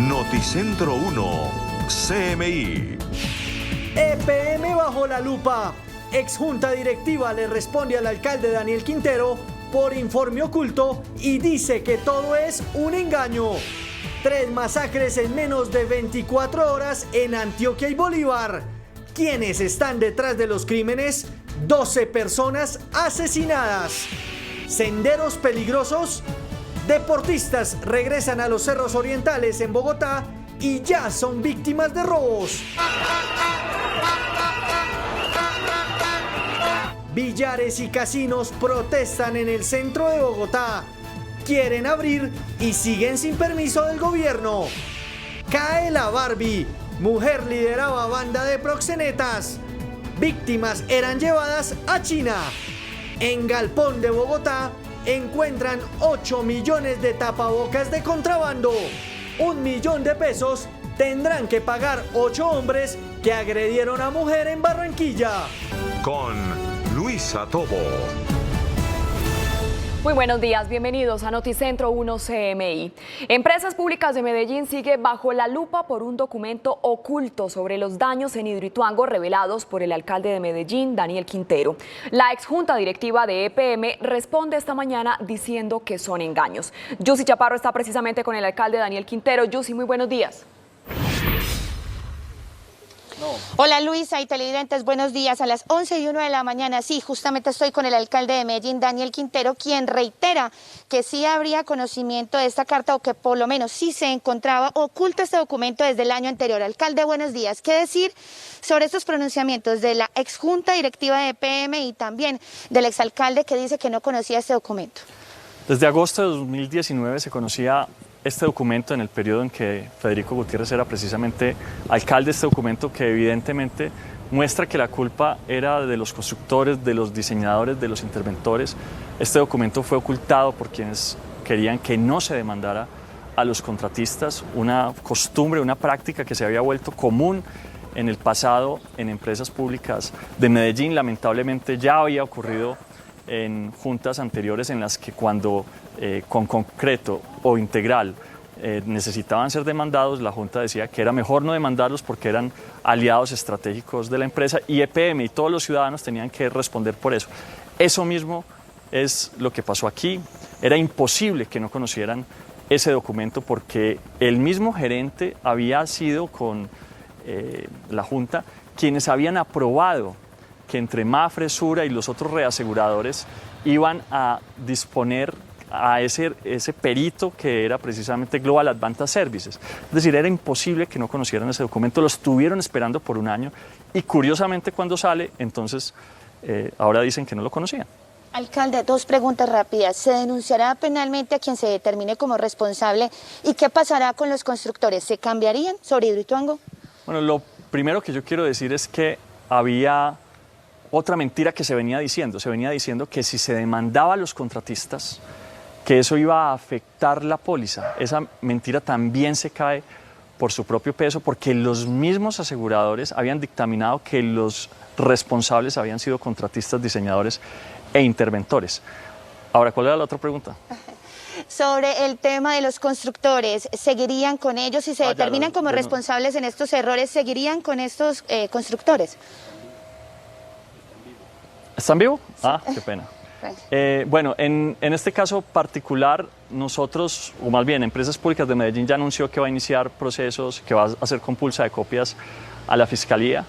Noticentro 1, CMI. EPM bajo la lupa. Exjunta directiva le responde al alcalde Daniel Quintero por informe oculto y dice que todo es un engaño. 3 masacres en menos de 24 horas en Antioquia y Bolívar. ¿Quiénes están detrás de los crímenes? 12 personas asesinadas. Senderos peligrosos. Deportistas regresan a los cerros orientales en Bogotá y ya son víctimas de robos. Billares y casinos protestan en el centro de Bogotá. Quieren abrir y siguen sin permiso del gobierno. Cae la Barbie. Mujer lideraba banda de proxenetas. Víctimas eran llevadas a China. En Galpón de Bogotá encuentran 8 millones de tapabocas de contrabando. 1 millón de pesos tendrán que pagar 8 hombres que agredieron a mujer en Barranquilla. Con Luisa Tobo. Muy buenos días, bienvenidos a Noticentro 1 CMI. Empresas Públicas de Medellín sigue bajo la lupa por un documento oculto sobre los daños en Hidroituango revelados por el alcalde de Medellín, Daniel Quintero. La exjunta directiva de EPM responde esta mañana diciendo que son engaños. Yusi Chaparro está precisamente con el alcalde Daniel Quintero. Yusi, muy buenos días. Hola Luisa y televidentes, buenos días. A las 11:01 de la mañana, sí, justamente estoy con el alcalde de Medellín, Daniel Quintero, quien reitera que sí habría conocimiento de esta carta o que por lo menos sí se encontraba oculto este documento desde el año anterior. Alcalde, buenos días. ¿Qué decir sobre estos pronunciamientos de la exjunta directiva de EPM y también del exalcalde que dice que no conocía este documento? Desde agosto de 2019 se conocía este documento en el periodo en que Federico Gutiérrez era precisamente alcalde. Este documento que evidentemente muestra que la culpa era de los constructores, de los diseñadores, de los interventores. Este documento fue ocultado por quienes querían que no se demandara a los contratistas, una costumbre, una práctica que se había vuelto común en el pasado en empresas públicas de Medellín. Lamentablemente ya había ocurrido en juntas anteriores en las que cuando con concreto o integral necesitaban ser demandados, la junta decía que era mejor no demandarlos porque eran aliados estratégicos de la empresa y EPM y todos los ciudadanos tenían que responder por eso. Eso mismo es lo que pasó aquí. Era imposible que no conocieran ese documento porque el mismo gerente había sido con la junta quienes habían aprobado que entre Mapfre, Sura y los otros reaseguradores iban a disponer a ese perito que era precisamente Global Advantage Services. Es decir, era imposible que no conocieran ese documento, lo estuvieron esperando por un año y curiosamente cuando sale, entonces ahora dicen que no lo conocían. Alcalde, 2 preguntas rápidas. ¿Se denunciará penalmente a quien se determine como responsable? ¿Y qué pasará con los constructores? ¿Se cambiarían sobre Hidroituango? Bueno, lo primero que yo quiero decir es que había otra mentira que se venía diciendo que si se demandaba a los contratistas, que eso iba a afectar la póliza. Esa mentira también se cae por su propio peso porque los mismos aseguradores habían dictaminado que los responsables habían sido contratistas, diseñadores e interventores. Ahora, ¿cuál era la otra pregunta? Sobre el tema de los constructores, ¿seguirían con ellos? Si se determinan como responsables en estos errores, ¿seguirían con estos constructores? ¿Están vivos? Ah, qué pena. Bueno, en este caso particular, nosotros, o más bien Empresas Públicas de Medellín ya anunció que va a iniciar procesos, que va a hacer compulsa de copias a la Fiscalía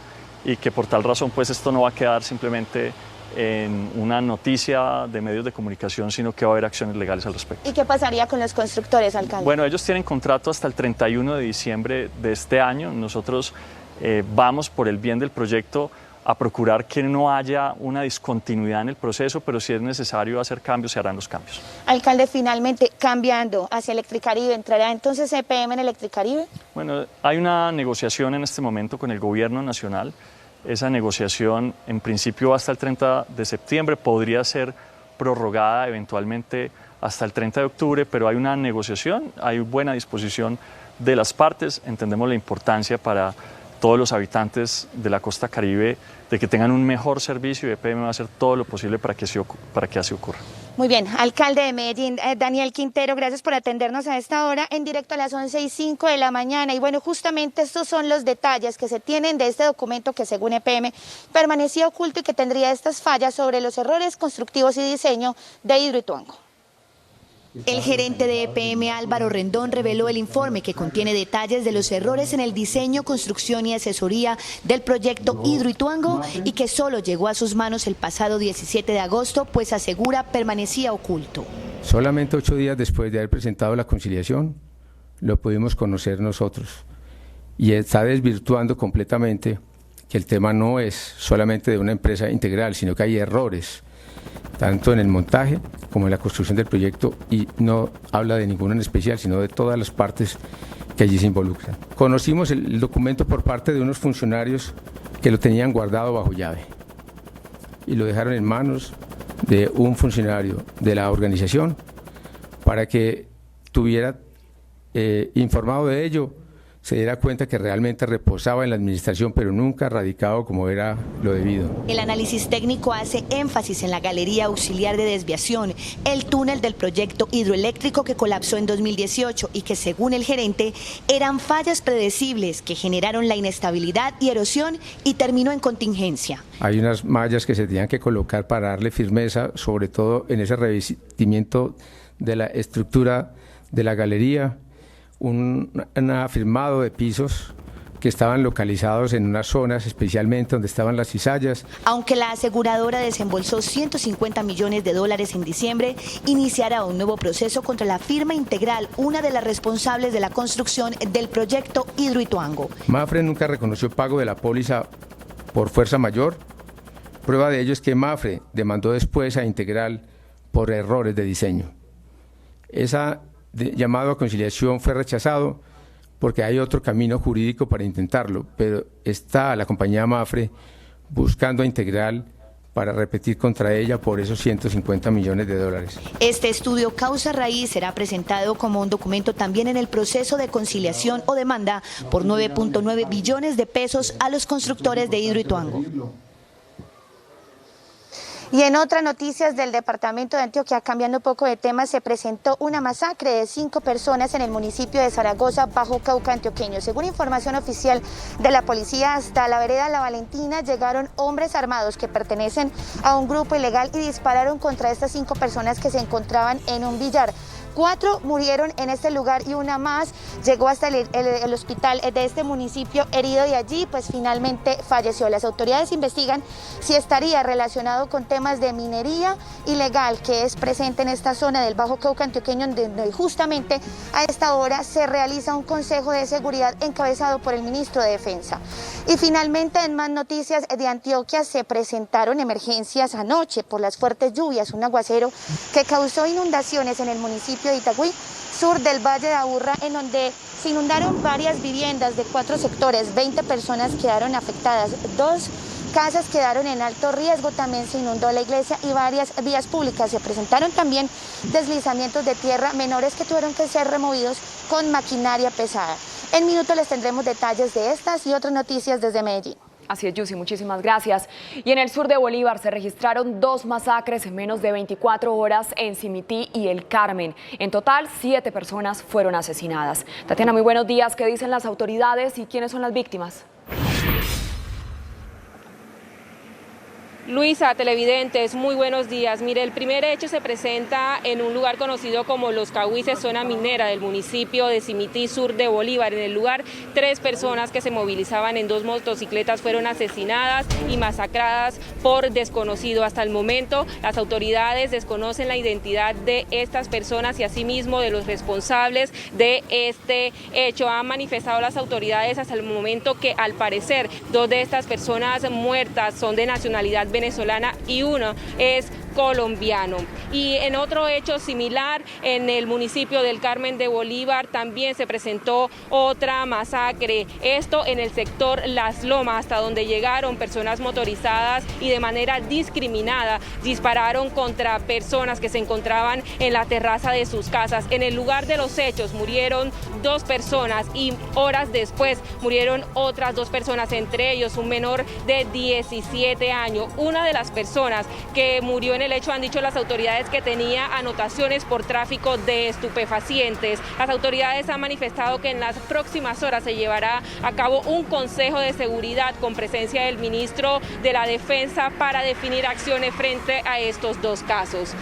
y que por tal razón pues esto no va a quedar simplemente en una noticia de medios de comunicación, sino que va a haber acciones legales al respecto. ¿Y qué pasaría con los constructores, alcalde? Bueno, ellos tienen contrato hasta el 31 de diciembre de este año. Nosotros vamos por el bien del proyecto a procurar que no haya una discontinuidad en el proceso, pero si es necesario hacer cambios, se harán los cambios. Alcalde, finalmente, cambiando hacia Electricaribe, ¿entrará entonces EPM en Electricaribe? Bueno, hay una negociación en este momento con el gobierno nacional. Esa negociación, en principio, hasta el 30 de septiembre, podría ser prorrogada eventualmente hasta el 30 de octubre, pero hay una negociación, hay buena disposición de las partes, entendemos la importancia para todos los habitantes de la costa Caribe de que tengan un mejor servicio y EPM va a hacer todo lo posible para que así ocurra. Muy bien, alcalde de Medellín, Daniel Quintero, gracias por atendernos a esta hora en directo a las 11:05 de la mañana. Y bueno, justamente estos son los detalles que se tienen de este documento que según EPM permanecía oculto y que tendría estas fallas sobre los errores constructivos y diseño de Hidroituango. El gerente de EPM, Álvaro Rendón, reveló el informe que contiene detalles de los errores en el diseño, construcción y asesoría del proyecto Hidroituango y que solo llegó a sus manos el pasado 17 de agosto, pues asegura permanecía oculto. Solamente 8 días después de haber presentado la conciliación, lo pudimos conocer nosotros y está desvirtuando completamente que el tema no es solamente de una empresa integral, sino que hay errores tanto en el montaje como en la construcción del proyecto, y no habla de ninguno en especial, sino de todas las partes que allí se involucran. Conocimos el documento por parte de unos funcionarios que lo tenían guardado bajo llave y lo dejaron en manos de un funcionario de la organización para que tuviera informado de ello, se diera cuenta que realmente reposaba en la administración, pero nunca radicado como era lo debido. El análisis técnico hace énfasis en la galería auxiliar de desviación, el túnel del proyecto hidroeléctrico que colapsó en 2018 y que, según el gerente, eran fallas predecibles que generaron la inestabilidad y erosión y terminó en contingencia. Hay unas mallas que se tenían que colocar para darle firmeza, sobre todo en ese revestimiento de la estructura de la galería, un afirmado de pisos que estaban localizados en unas zonas especialmente donde estaban las cizallas. Aunque la aseguradora desembolsó 150 millones de dólares en diciembre, iniciará un nuevo proceso contra la firma Integral, una de las responsables de la construcción del proyecto Hidroituango. Mapfre nunca reconoció pago de la póliza por fuerza mayor. Prueba de ello es que Mapfre demandó después a Integral por errores de diseño. Llamado a conciliación fue rechazado porque hay otro camino jurídico para intentarlo, pero está la compañía Mapfre buscando a Integral para repetir contra ella por esos 150 millones de dólares. Este estudio causa raíz será presentado como un documento también en el proceso de conciliación o demanda por 9.9 billones de pesos a los constructores de Hidroituango. Y en otras noticias del departamento de Antioquia, cambiando un poco de tema, se presentó una masacre de 5 personas en el municipio de Zaragoza, Bajo Cauca antioqueño. Según información oficial de la policía, hasta la vereda La Valentina llegaron hombres armados que pertenecen a un grupo ilegal y dispararon contra estas 5 personas que se encontraban en un billar. 4 murieron en este lugar y una más llegó hasta el hospital de este municipio herido y allí pues finalmente falleció. Las autoridades investigan si estaría relacionado con temas de minería ilegal que es presente en esta zona del Bajo Cauca antioqueño, donde justamente a esta hora se realiza un consejo de seguridad encabezado por el ministro de Defensa. Y finalmente, en más noticias de Antioquia, se presentaron emergencias anoche por las fuertes lluvias, un aguacero que causó inundaciones en el municipio de Itagüí, sur del Valle de Aburrá, en donde se inundaron varias viviendas de 4 sectores, 20 personas quedaron afectadas, 2 casas quedaron en alto riesgo, también se inundó la iglesia y varias vías públicas. Se presentaron también deslizamientos de tierra menores que tuvieron que ser removidos con maquinaria pesada. En minutos les tendremos detalles de estas y otras noticias desde Medellín. Así es, Yusi, muchísimas gracias. Y en el sur de Bolívar se registraron 2 masacres en menos de 24 horas en Simití y El Carmen. En total, 7 personas fueron asesinadas. Tatiana, muy buenos días. ¿Qué dicen las autoridades y quiénes son las víctimas? Luisa, televidentes, muy buenos días. Mire, el primer hecho se presenta en un lugar conocido como Los Cahuises, zona minera del municipio de Simití, sur de Bolívar. En el lugar, 3 personas que se movilizaban en 2 motocicletas fueron asesinadas y masacradas por desconocido. Hasta el momento, las autoridades desconocen la identidad de estas personas y asimismo de los responsables de este hecho. Han manifestado las autoridades hasta el momento que al parecer 2 de estas personas muertas son de nacionalidad venezolana y uno es colombiano. Y en otro hecho similar, en el municipio del Carmen de Bolívar también se presentó otra masacre, esto en el sector Las Lomas, hasta donde llegaron personas motorizadas y de manera discriminada dispararon contra personas que se encontraban en la terraza de sus casas. En el lugar de los hechos murieron 2 personas y horas después murieron otras 2 personas, entre ellos un menor de 17 años. Una de las personas que murió en en el hecho han dicho las autoridades que tenía anotaciones por tráfico de estupefacientes. Las autoridades han manifestado que en las próximas horas se llevará a cabo un consejo de seguridad con presencia del ministro de la Defensa para definir acciones frente a estos dos casos.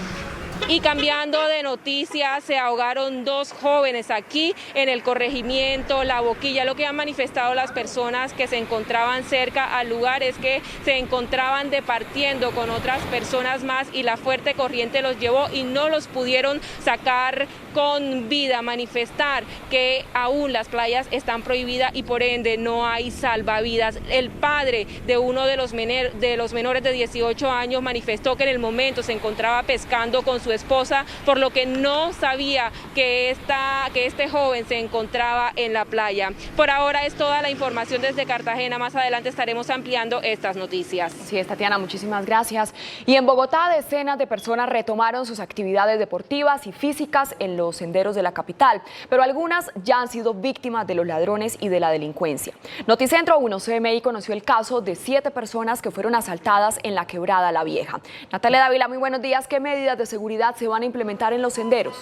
Y cambiando de noticias, se ahogaron dos jóvenes aquí en el corregimiento La Boquilla. Lo que han manifestado las personas que se encontraban cerca al lugar es que se encontraban departiendo con otras personas más y la fuerte corriente los llevó y no los pudieron sacar con vida. Manifestar que aún las playas están prohibidas y por ende no hay salvavidas. El padre de uno de los menores de 18 años manifestó que en el momento se encontraba pescando con su esposa, por lo que no sabía que este joven se encontraba en la playa. Por ahora es toda la información desde Cartagena. Más adelante estaremos ampliando estas noticias. Sí, Tatiana, muchísimas gracias. Y en Bogotá, decenas de personas retomaron sus actividades deportivas y físicas en los senderos de la capital, pero algunas ya han sido víctimas de los ladrones y de la delincuencia. Noticentro 1 CMI conoció el caso de 7 personas que fueron asaltadas en la Quebrada La Vieja. Natalia Dávila, muy buenos días. ¿Qué medidas de seguridad se van a implementar en los senderos?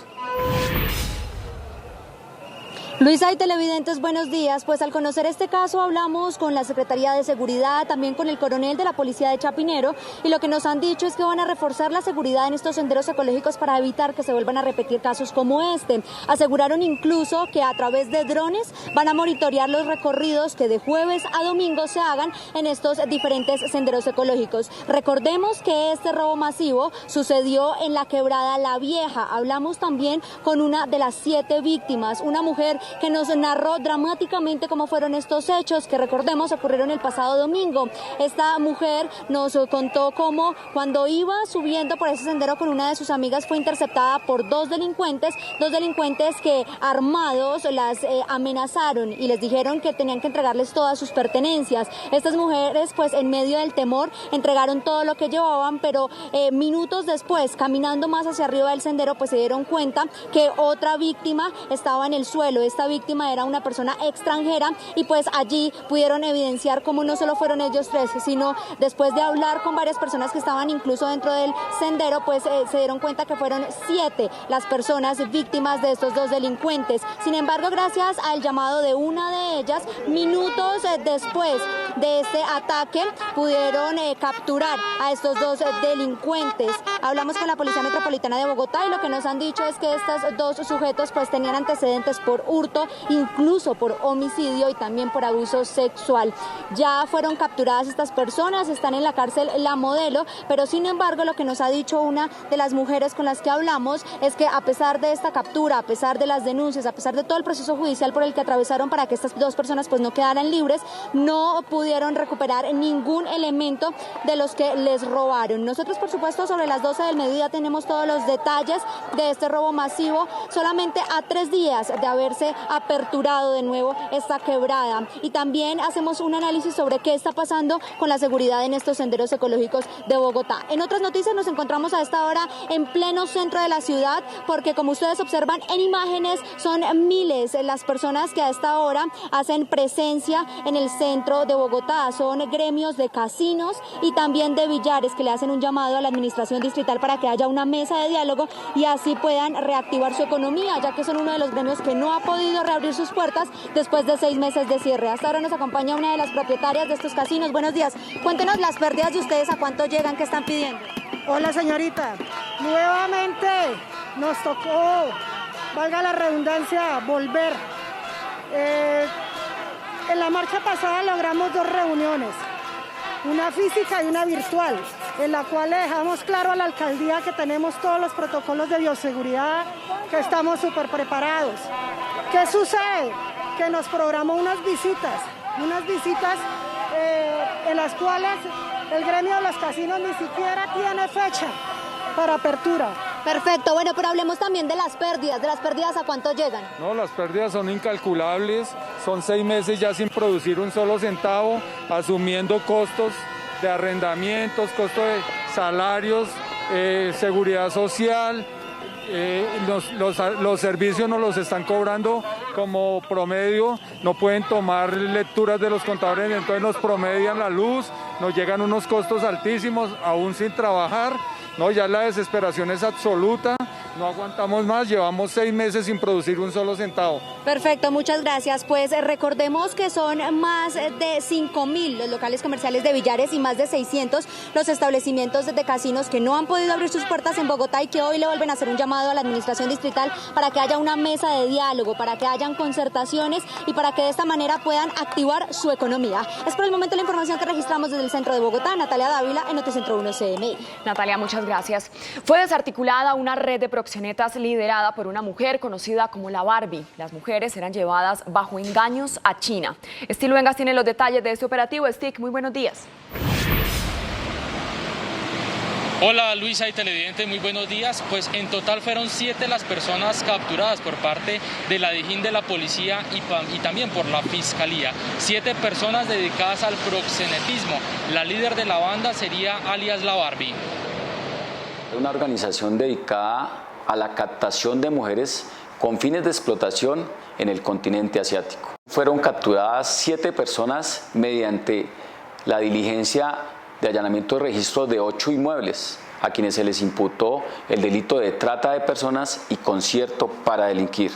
Luisa y televidentes, buenos días. Pues al conocer este caso hablamos con la Secretaría de Seguridad, también con el coronel de la Policía de Chapinero, y lo que nos han dicho es que van a reforzar la seguridad en estos senderos ecológicos para evitar que se vuelvan a repetir casos como este. Aseguraron incluso que a través de drones van a monitorear los recorridos que de jueves a domingo se hagan en estos diferentes senderos ecológicos. Recordemos que este robo masivo sucedió en la Quebrada La Vieja. Hablamos también con una de las 7 víctimas, una mujer que nos narró dramáticamente cómo fueron estos hechos, que recordemos ocurrieron el pasado domingo. Esta mujer nos contó cómo cuando iba subiendo por ese sendero con una de sus amigas fue interceptada por dos delincuentes que armados las amenazaron y les dijeron que tenían que entregarles todas sus pertenencias. Estas mujeres pues en medio del temor entregaron todo lo que llevaban, pero minutos después, caminando más hacia arriba del sendero, pues se dieron cuenta que otra víctima estaba en el suelo. Esta víctima era una persona extranjera y pues allí pudieron evidenciar cómo no solo fueron ellos 3, sino después de hablar con varias personas que estaban incluso dentro del sendero, pues se dieron cuenta que fueron 7 las personas víctimas de estos dos delincuentes. Sin embargo, gracias al llamado de una de ellas, minutos después de este ataque pudieron capturar a estos dos delincuentes. Hablamos con la Policía Metropolitana de Bogotá y lo que nos han dicho es que estos dos sujetos pues tenían antecedentes por hurto, incluso por homicidio y también por abuso sexual. Ya fueron capturadas estas personas, están en la cárcel La Modelo, pero sin embargo lo que nos ha dicho una de las mujeres con las que hablamos es que a pesar de esta captura, a pesar de las denuncias, a pesar de todo el proceso judicial por el que atravesaron para que estas dos personas pues no quedaran libres, no pudieron recuperar ningún elemento de los que les robaron. Nosotros, por supuesto, sobre las 12 del mediodía tenemos todos los detalles de este robo masivo, solamente a 3 días de haberse aperturado de nuevo esta quebrada, y también hacemos un análisis sobre qué está pasando con la seguridad en estos senderos ecológicos de Bogotá. En otras noticias nos encontramos a esta hora en pleno centro de la ciudad, porque como ustedes observan en imágenes son miles las personas que a esta hora hacen presencia en el centro de Bogotá. Son gremios de casinos y también de billares que le hacen un llamado a la administración distrital para que haya una mesa de diálogo y así puedan reactivar su economía, ya que son uno de los gremios que no ha podido reabrir sus puertas después de 6 meses de cierre. Hasta ahora nos acompaña una de las propietarias de estos casinos. Buenos días. Cuéntenos las pérdidas de ustedes, ¿a cuánto llegan? ¿Qué están pidiendo? Hola, señorita. Nuevamente nos tocó, valga la redundancia, volver. En la marcha pasada logramos 2 reuniones, una física y una virtual, en la cual le dejamos claro a la alcaldía que tenemos todos los protocolos de bioseguridad, que estamos súper preparados. ¿Qué sucede? Que nos programó unas visitas en las cuales el gremio de los casinos ni siquiera tiene fecha para apertura. Perfecto, bueno, pero hablemos también de las pérdidas. ¿De las pérdidas a cuánto llegan? No, las pérdidas son incalculables, son 6 meses ya sin producir un solo centavo, asumiendo costos de arrendamientos, costos de salarios, seguridad social. Los servicios nos los están cobrando como promedio, no pueden tomar lecturas de los contadores, entonces nos promedian la luz, nos llegan unos costos altísimos aún sin trabajar No, ya la desesperación es absoluta, no aguantamos más, llevamos 6 meses sin producir un solo centavo. Perfecto, muchas gracias. Pues recordemos que son más de 5.000 los locales comerciales de billares y más de 600 los establecimientos de casinos que no han podido abrir sus puertas en Bogotá y que hoy le vuelven a hacer un llamado a la administración distrital para que haya una mesa de diálogo, para que hayan concertaciones y para que de esta manera puedan activar su economía. Es por el momento la información que registramos desde el centro de Bogotá. Natalia Dávila, en Noticentro 1 CMI. Natalia, muchas gracias. Fue desarticulada una red de proxenetas liderada por una mujer conocida como la Barbie. Las mujeres eran llevadas bajo engaños a China. Estilo Vengas tiene los detalles de este operativo. Stick, muy buenos días. Hola Luisa y televidentes, muy buenos días. Pues en total fueron 7 las personas capturadas por parte de la DIJÍN de la policía y también por la fiscalía. 7 personas dedicadas al proxenetismo. La líder de la banda sería alias la Barbie. Una organización dedicada a la captación de mujeres con fines de explotación en el continente asiático. Fueron capturadas 7 personas mediante la diligencia de allanamiento de registro de 8 inmuebles, a quienes se les imputó el delito de trata de personas y concierto para delinquir.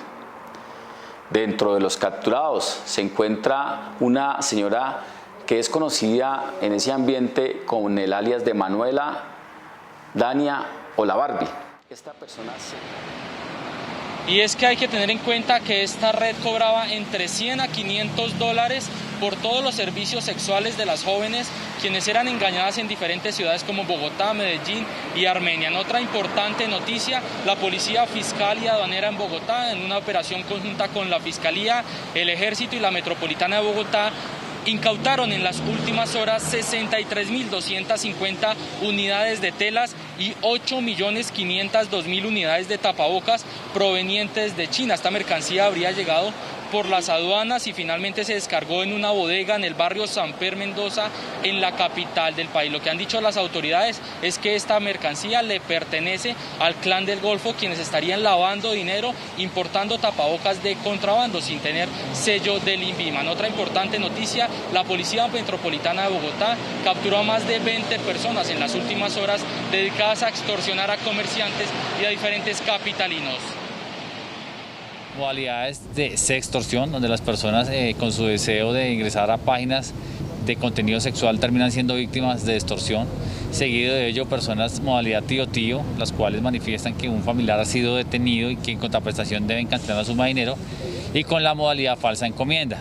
Dentro de los capturados se encuentra una señora que es conocida en ese ambiente con el alias de Manuela, Dania o la Barbie. Esta persona Y es que hay que tener en cuenta que esta red cobraba entre 100 a 500 dólares por todos los servicios sexuales de las jóvenes, quienes eran engañadas en diferentes ciudades como Bogotá, Medellín y Armenia. En otra importante noticia, la Policía Fiscal y Aduanera en Bogotá, en una operación conjunta con la Fiscalía, el Ejército y la Metropolitana de Bogotá, incautaron en las últimas horas 63.250 unidades de telas y 8.502.000 unidades de tapabocas provenientes de China. Esta mercancía habría llegado por las aduanas y finalmente se descargó en una bodega en el barrio Samper Mendoza, en la capital del país. Lo que han dicho las autoridades es que esta mercancía le pertenece al Clan del Golfo, quienes estarían lavando dinero, importando tapabocas de contrabando sin tener sello del INVIMA. En otra importante noticia, la Policía Metropolitana de Bogotá capturó a más de 20 personas en las últimas horas dedicadas a extorsionar a comerciantes y a diferentes capitalinos. Modalidades de sextorsión, donde las personas con su deseo de ingresar a páginas de contenido sexual terminan siendo víctimas de extorsión. Seguido de ello, personas modalidad tío-tío, las cuales manifiestan que un familiar ha sido detenido y que en contraprestación deben cancelar la suma de dinero, y con la modalidad falsa encomienda.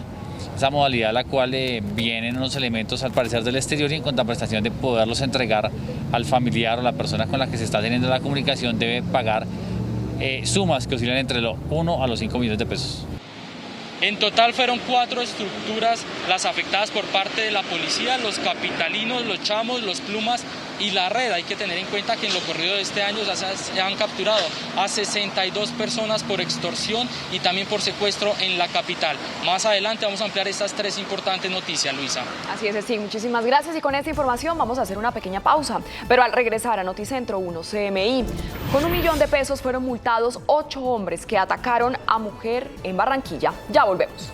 Esa modalidad a la cual vienen unos elementos al parecer del exterior y en contraprestación de poderlos entregar al familiar o la persona con la que se está teniendo la comunicación debe pagar sumas que oscilan entre los 1 a los 5 millones de pesos. En total fueron 4 estructuras las afectadas por parte de la policía, los capitalinos, los chamos, los plumas y la red. Hay que tener en cuenta que en lo corrido de este año se han capturado a 62 personas por extorsión y también por secuestro en la capital. Más adelante vamos a ampliar estas 3 importantes noticias, Luisa. Así es, sí, muchísimas gracias, y con esta información vamos a hacer una pequeña pausa. Pero al regresar a Noticentro 1 CMI, con $1 millón de pesos fueron multados 8 hombres que atacaron a mujer en Barranquilla. Ya volvemos.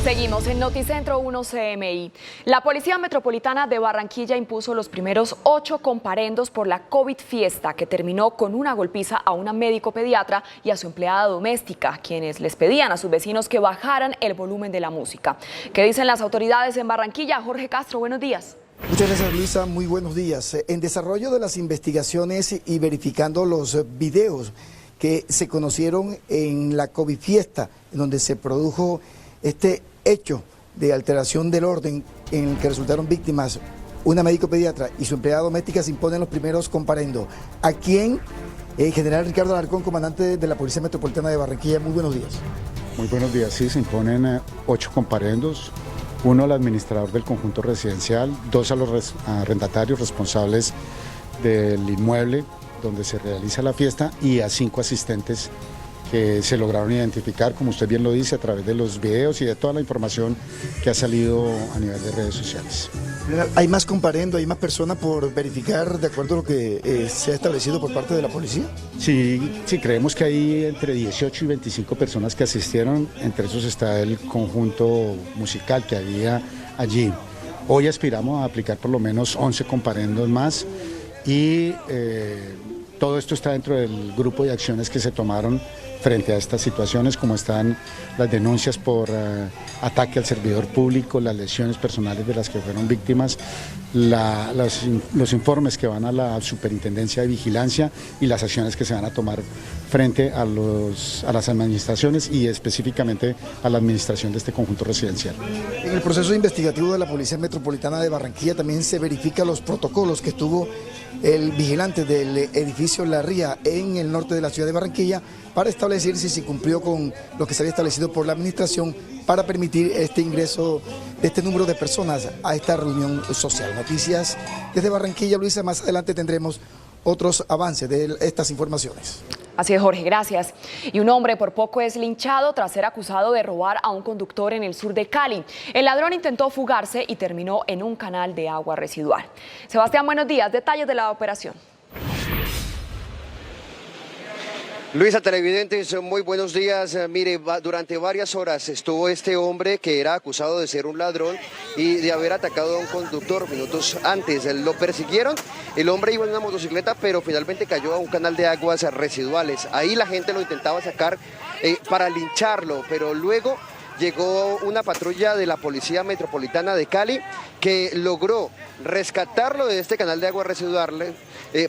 Seguimos en Noticentro 1 CMI. La Policía Metropolitana de Barranquilla impuso los primeros 8 comparendos por la COVID fiesta, que terminó con una golpiza a una médico pediatra y a su empleada doméstica, quienes les pedían a sus vecinos que bajaran el volumen de la música. ¿Qué dicen las autoridades en Barranquilla? Jorge Castro, buenos días. Muchas gracias, Luisa, muy buenos días. En desarrollo de las investigaciones y verificando los videos que se conocieron en la COVID fiesta, en donde se produjo este hecho de alteración del orden en el que resultaron víctimas una médico pediatra y su empleada doméstica, se imponen los primeros comparendos. ¿A quién? General Ricardo Alarcón, comandante de la Policía Metropolitana de Barranquilla, muy buenos días. Muy buenos días, sí, se imponen 8 comparendos, 1 al administrador del conjunto residencial, 2 a los arrendatarios responsables del inmueble donde se realiza la fiesta y a 5 asistentes que se lograron identificar, como usted bien lo dice, a través de los videos y de toda la información que ha salido a nivel de redes sociales. ¿Hay más comparendo, hay más personas por verificar de acuerdo a lo que se ha establecido por parte de la policía? Sí, creemos que hay entre 18 y 25 personas que asistieron, entre esos está el conjunto musical que había allí. Hoy aspiramos a aplicar por lo menos 11 comparendos más y todo esto está dentro del grupo de acciones que se tomaron frente a estas situaciones, como están las denuncias por ataque al servidor público, las lesiones personales de las que fueron víctimas, los informes que van a la Superintendencia de Vigilancia y las acciones que se van a tomar frente a las administraciones y específicamente a la administración de este conjunto residencial. En el proceso investigativo de la Policía Metropolitana de Barranquilla también se verifican los protocolos que tuvo el vigilante del edificio La Ría en el norte de la ciudad de Barranquilla para establecer si se cumplió con lo que se había establecido por la administración para permitir este ingreso de este número de personas a esta reunión social. Noticias desde Barranquilla, Luisa, más adelante tendremos otros avances de estas informaciones. Así es, Jorge, gracias. Y un hombre por poco es linchado tras ser acusado de robar a un conductor en el sur de Cali. El ladrón intentó fugarse y terminó en un canal de agua residual. Sebastián, buenos días. Detalles de la operación. Luisa, televidentes, muy buenos días. Mire, durante varias horas estuvo este hombre que era acusado de ser un ladrón y de haber atacado a un conductor minutos antes. Lo persiguieron, el hombre iba en una motocicleta, pero finalmente cayó a un canal de aguas residuales. Ahí la gente lo intentaba sacar para lincharlo, pero luego llegó una patrulla de la Policía Metropolitana de Cali que logró rescatarlo de este canal de agua residual,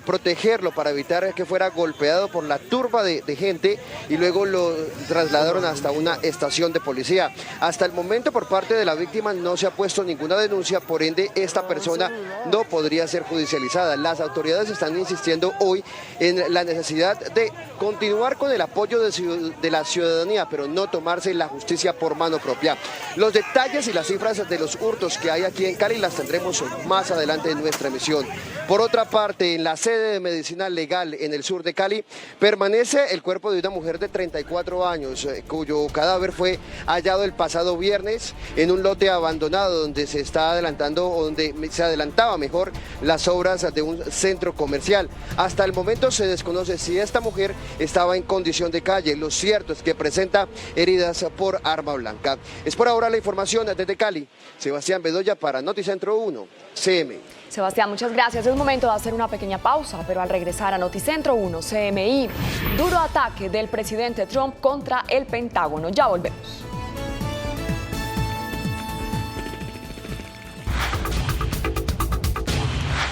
protegerlo para evitar que fuera golpeado por la turba de gente y luego lo trasladaron hasta una estación de policía. Hasta el momento por parte de la víctima no se ha puesto ninguna denuncia, por ende esta persona no podría ser judicializada. Las autoridades están insistiendo hoy en la necesidad de continuar con el apoyo de la ciudadanía, pero no tomarse la justicia por mano propia. Los detalles y las cifras de los hurtos que hay aquí en Cali las tendremos más adelante en nuestra emisión. Por otra parte, en la sede de Medicina Legal en el sur de Cali permanece el cuerpo de una mujer de 34 años cuyo cadáver fue hallado el pasado viernes en un lote abandonado donde se está adelantando, o donde se adelantaba mejor, las obras de un centro comercial. Hasta el momento se desconoce si esta mujer estaba en condición de calle. Lo cierto es que presenta heridas por arma blanca. Es por ahora la información desde Cali. Sebastián Bedoya para Noticentro 1, CMI. Sebastián, muchas gracias. Es momento de hacer una pequeña pausa, pero al regresar a Noticentro 1, CMI, duro ataque del presidente Trump contra el Pentágono. Ya volvemos.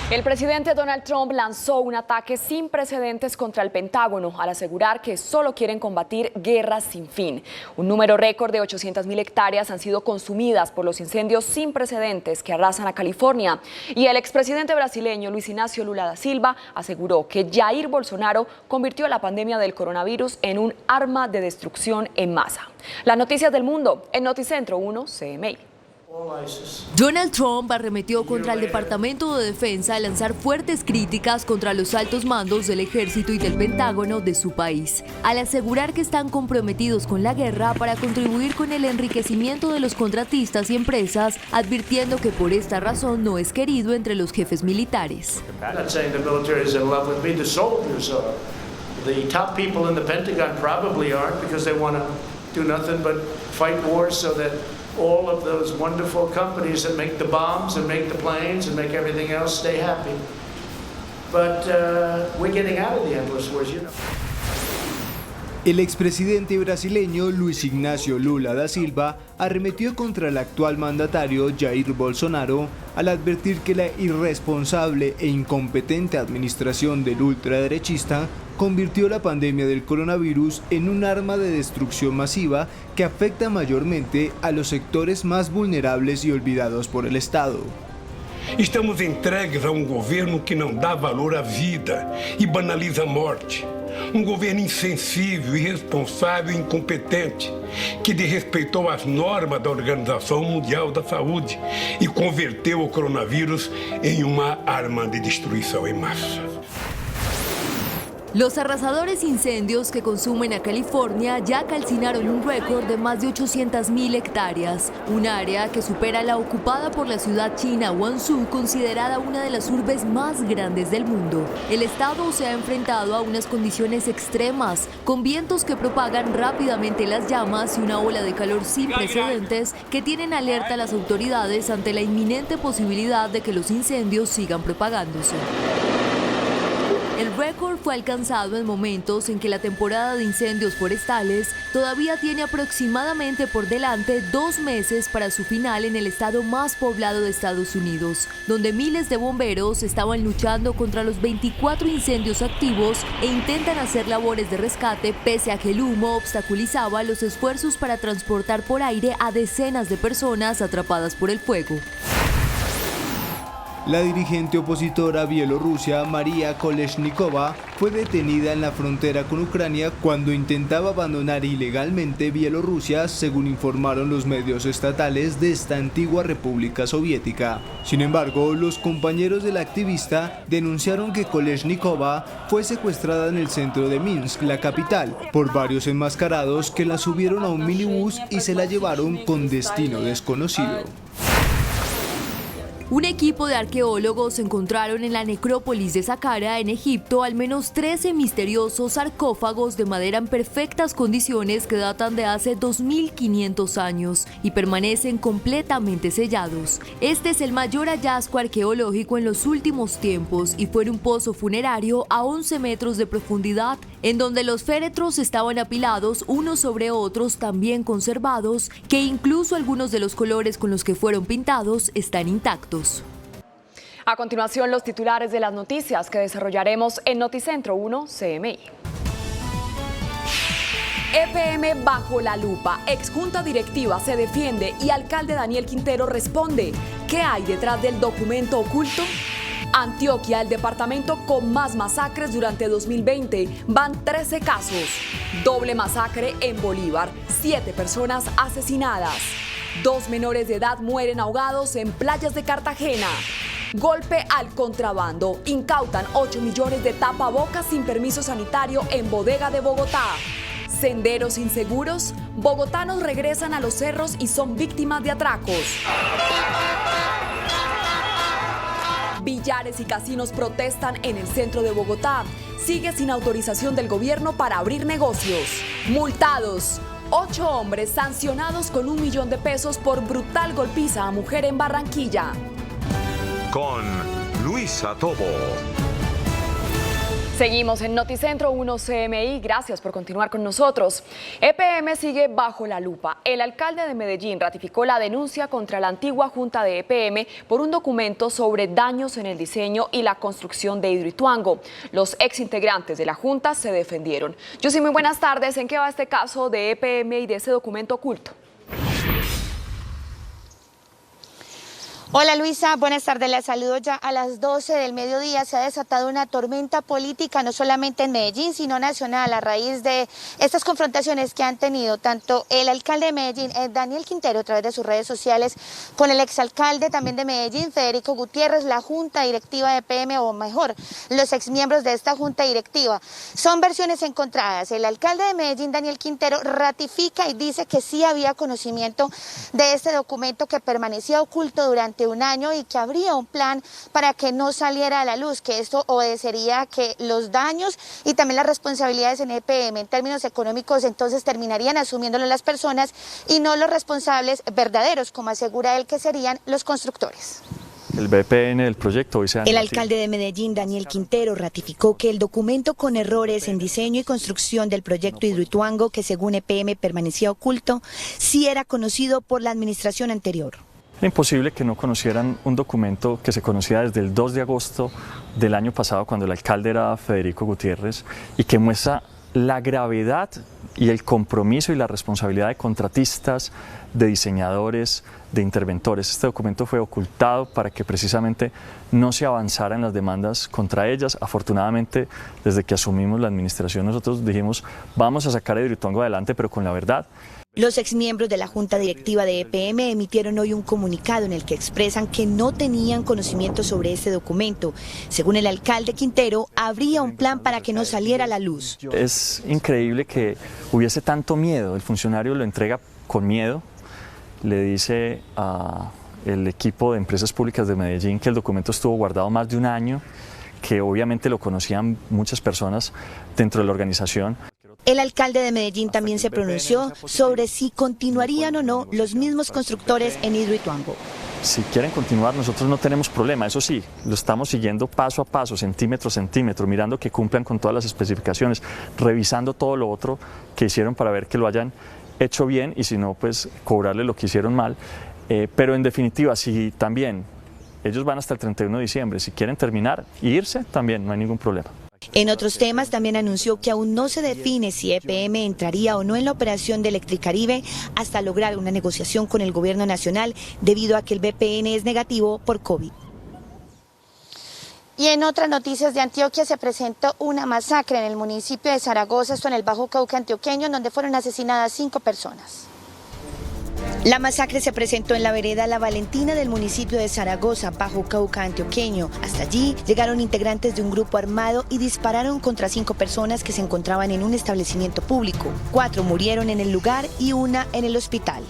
El presidente Donald Trump lanzó un ataque sin precedentes contra el Pentágono al asegurar que solo quieren combatir guerras sin fin. Un número récord de 800.000 hectáreas han sido consumidas por los incendios sin precedentes que arrasan a California. Y el expresidente brasileño Luis Inácio Lula da Silva aseguró que Jair Bolsonaro convirtió la pandemia del coronavirus en un arma de destrucción en masa. Las noticias del mundo en Noticentro 1, CMI. Donald Trump arremetió contra el Departamento de Defensa al lanzar fuertes críticas contra los altos mandos del ejército y del Pentágono de su país, al asegurar que están comprometidos con la guerra para contribuir con el enriquecimiento de los contratistas y empresas, advirtiendo que por esta razón no es querido entre los jefes militares. All of those wonderful companies that make the bombs and make the planes and make everything else stay happy. But we're getting out of the endless wars, you know. El expresidente brasileño Luis Ignacio Lula da Silva arremetió contra el actual mandatario Jair Bolsonaro al advertir que la irresponsable e incompetente administración del ultraderechista convirtió la pandemia del coronavirus en un arma de destrucción masiva que afecta mayormente a los sectores más vulnerables y olvidados por el Estado. Estamos entregues a governo que não dá valor à vida e banaliza a morte. Governo insensível, irresponsável e incompetente, que desrespeitou as normas da Organização Mundial da Saúde e converteu o coronavírus em uma arma de destruição em massa. Los arrasadores incendios que consumen a California ya calcinaron un récord de más de 800.000 hectáreas, un área que supera la ocupada por la ciudad china Guangzhou, considerada una de las urbes más grandes del mundo. El estado se ha enfrentado a unas condiciones extremas, con vientos que propagan rápidamente las llamas y una ola de calor sin precedentes que tienen alerta a las autoridades ante la inminente posibilidad de que los incendios sigan propagándose. El récord fue alcanzado en momentos en que la temporada de incendios forestales todavía tiene aproximadamente por delante 2 meses para su final en el estado más poblado de Estados Unidos, donde miles de bomberos estaban luchando contra los 24 incendios activos e intentan hacer labores de rescate pese a que el humo obstaculizaba los esfuerzos para transportar por aire a decenas de personas atrapadas por el fuego. La dirigente opositora bielorrusia María Kolesnikova fue detenida en la frontera con Ucrania cuando intentaba abandonar ilegalmente Bielorrusia, según informaron los medios estatales de esta antigua república soviética. Sin embargo, los compañeros de la activista denunciaron que Kolesnikova fue secuestrada en el centro de Minsk, la capital, por varios enmascarados que la subieron a un minibús y se la llevaron con destino desconocido. Un equipo de arqueólogos encontraron en la necrópolis de Saqqara, en Egipto, al menos 13 misteriosos sarcófagos de madera en perfectas condiciones que datan de hace 2.500 años y permanecen completamente sellados. Este es el mayor hallazgo arqueológico en los últimos tiempos y fue en un pozo funerario a 11 metros de profundidad, en donde los féretros estaban apilados unos sobre otros, también conservados, que incluso algunos de los colores con los que fueron pintados están intactos. A continuación, los titulares de las noticias que desarrollaremos en Noticentro 1 CMI. EPM bajo la lupa. Exjunta directiva se defiende y alcalde Daniel Quintero responde. ¿Qué hay detrás del documento oculto? Antioquia, el departamento con más masacres durante 2020. Van 13 casos. Doble masacre en Bolívar. 7 personas asesinadas. 2 menores de edad mueren ahogados en playas de Cartagena. Golpe al contrabando. Incautan 8 millones de tapabocas sin permiso sanitario en bodega de Bogotá. Senderos inseguros. Bogotanos regresan a los cerros y son víctimas de atracos. Billares y casinos protestan en el centro de Bogotá. Sigue sin autorización del gobierno para abrir negocios. Multados. 8 hombres sancionados con $1 millón por brutal golpiza a mujer en Barranquilla. Con Luisa Tobo. Seguimos en Noticentro 1 CMI. Gracias por continuar con nosotros. EPM sigue bajo la lupa. El alcalde de Medellín ratificó la denuncia contra la antigua junta de EPM por un documento sobre daños en el diseño y la construcción de Hidroituango. Los exintegrantes de la junta se defendieron. Yossi, muy buenas tardes. ¿En qué va este caso de EPM y de ese documento oculto? Hola Luisa, buenas tardes, la saludo ya a las 12 del mediodía. Se ha desatado una tormenta política no solamente en Medellín, sino nacional, a raíz de estas confrontaciones que han tenido tanto el alcalde de Medellín, Daniel Quintero, a través de sus redes sociales, con el exalcalde también de Medellín, Federico Gutiérrez, la junta directiva de EPM, o mejor, los exmiembros de esta junta directiva. Son versiones encontradas. El alcalde de Medellín, Daniel Quintero, ratifica y dice que sí había conocimiento de este documento que permanecía oculto durante un año y que habría un plan para que no saliera a la luz, que esto obedecería a que los daños y también las responsabilidades en EPM en términos económicos entonces terminarían asumiéndolo las personas y no los responsables verdaderos, como asegura él que serían los constructores. El BPN del proyecto hoy se El alcalde de Medellín, Daniel Quintero, ratificó que el documento con errores en diseño y construcción del proyecto Hidroituango, que según EPM permanecía oculto, sí era conocido por la administración anterior. Era imposible que no conocieran un documento que se conocía desde el 2 de agosto del año pasado, cuando el alcalde era Federico Gutiérrez, y que muestra la gravedad y el compromiso y la responsabilidad de contratistas, de diseñadores, de interventores. Este documento fue ocultado para que precisamente no se avanzara en las demandas contra ellas. Afortunadamente, desde que asumimos la administración, nosotros dijimos, vamos a sacar a Hidroituango adelante, pero con la verdad. Los exmiembros de la Junta Directiva de EPM emitieron hoy un comunicado en el que expresan que no tenían conocimiento sobre este documento. Según el alcalde Quintero, habría un plan para que no saliera a la luz. Es increíble que hubiese tanto miedo. El funcionario lo entrega con miedo, le dice al equipo de empresas públicas de Medellín que el documento estuvo guardado más de un año, que obviamente lo conocían muchas personas dentro de la organización. El alcalde de Medellín también se pronunció sobre si continuarían o no los mismos constructores en Hidroituango. Si quieren continuar, nosotros no tenemos problema, eso sí, lo estamos siguiendo paso a paso, centímetro a centímetro, mirando que cumplan con todas las especificaciones, revisando todo lo otro que hicieron para ver que lo hayan hecho bien y si no, pues cobrarle lo que hicieron mal. Pero en definitiva, si también ellos van hasta el 31 de diciembre, si quieren terminar e irse, también no hay ningún problema. En otros temas también anunció que aún no se define si EPM entraría o no en la operación de Electricaribe hasta lograr una negociación con el gobierno nacional debido a que el BPN es negativo por COVID. Y en otras noticias de Antioquia se presentó una masacre en el municipio de Zaragoza, esto en el Bajo Cauca antioqueño, en donde fueron asesinadas 5 personas. La masacre se presentó en la vereda La Valentina del municipio de Zaragoza, Bajo Cauca antioqueño. Hasta allí llegaron integrantes de un grupo armado y dispararon contra 5 personas que se encontraban en un establecimiento público. 4 murieron en el lugar y 1 en el hospital.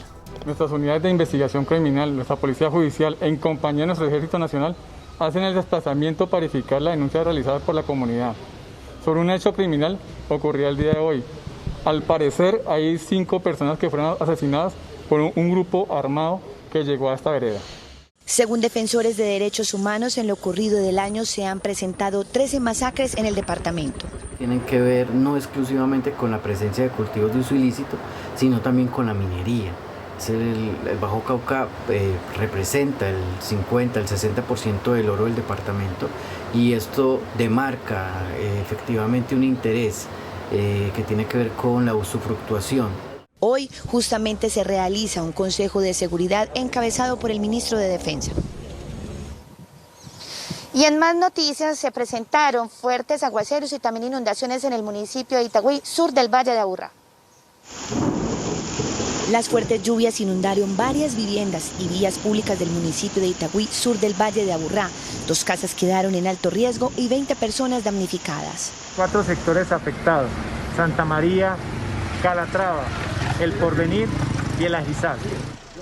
Nuestras unidades de investigación criminal, nuestra Policía Judicial, en compañía de nuestro Ejército Nacional, hacen el desplazamiento para verificar la denuncia realizada por la comunidad sobre un hecho criminal ocurrido el día de hoy. Al parecer hay 5 personas que fueron asesinadas por un grupo armado que llegó a esta vereda. Según defensores de derechos humanos, en lo ocurrido del año se han presentado 13 masacres en el departamento. Tienen que ver no exclusivamente con la presencia de cultivos de uso ilícito, sino también con la minería. El Bajo Cauca representa el 50, el 60% del oro del departamento y esto demarca efectivamente un interés que tiene que ver con la usufructuación. Hoy justamente se realiza un consejo de seguridad encabezado por el ministro de Defensa. Y en más noticias se presentaron fuertes aguaceros y también inundaciones en el municipio de Itagüí, sur del Valle de Aburrá. Las fuertes lluvias inundaron varias viviendas y vías públicas del municipio de Itagüí, sur del Valle de Aburrá. 2 casas quedaron en alto riesgo y 20 personas damnificadas. 4 sectores afectados: Santa María, Calatrava, El Porvenir y El Ajizal.